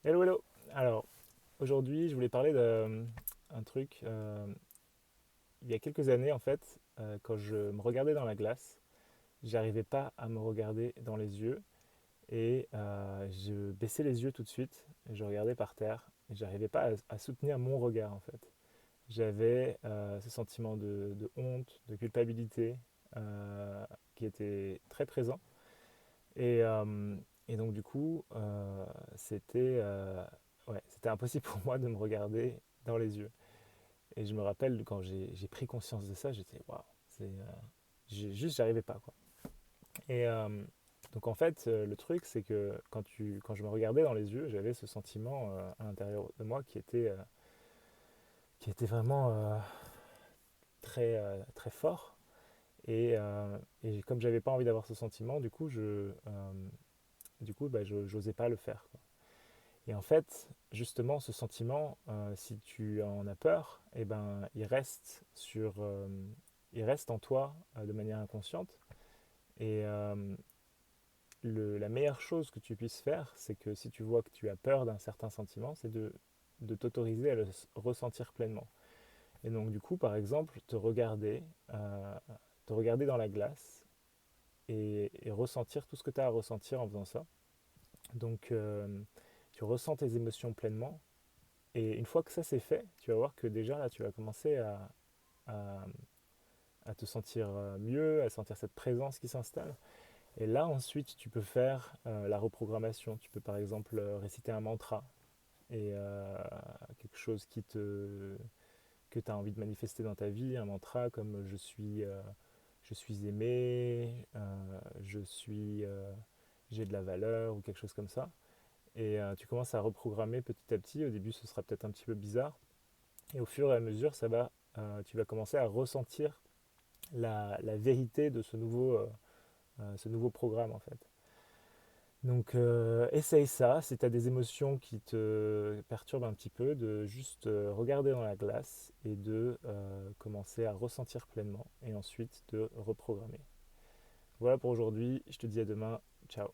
Hello, hello. Alors, aujourd'hui, je voulais parler d'un truc. Il y a quelques années, en fait, quand je me regardais dans la glace, j'arrivais pas à me regarder dans les yeux et je baissais les yeux tout de suite et je regardais par terre et j'arrivais pas à soutenir mon regard, en fait. J'avais ce sentiment de honte, de culpabilité qui était très présent et, euh, et donc, du coup, c'était ouais, c'était impossible pour moi de me regarder dans les yeux. Et je me rappelle quand j'ai pris conscience de ça, j'étais waouh, juste j'arrivais pas quoi. Et donc en fait, le truc c'est que quand je me regardais dans les yeux, j'avais ce sentiment à l'intérieur de moi qui était vraiment très fort. Et comme j'avais pas envie d'avoir ce sentiment, du coup, bah, je j'osais pas le faire, quoi. Et en fait, justement, ce sentiment, si tu en as peur, eh ben, il reste en toi de manière inconsciente. Et la meilleure chose que tu puisses faire, c'est que si tu vois que tu as peur d'un certain sentiment, c'est de t'autoriser à le ressentir pleinement. Et donc, du coup, par exemple, euh, te regarder dans la glace et ressentir tout ce que tu as à ressentir en faisant ça. Donc, tu ressens tes émotions pleinement. Et une fois que ça c'est fait, tu vas voir que déjà là, tu vas commencer à, à te sentir mieux, à sentir cette présence qui s'installe. Et là, ensuite, tu peux faire la reprogrammation. Tu peux par exemple réciter un mantra et quelque chose que tu as envie de manifester dans ta vie, un mantra comme je suis aimé, j'ai de la valeur ou quelque chose comme ça. Et tu commences à reprogrammer petit à petit. Au début, ce sera peut-être un petit peu bizarre. Et au fur et à mesure, tu vas commencer à ressentir la vérité de ce nouveau programme en fait. Donc essaye ça, si tu as des émotions qui te perturbent un petit peu, de juste regarder dans la glace et de commencer à ressentir pleinement et ensuite de reprogrammer. Voilà pour aujourd'hui, je te dis à demain, ciao.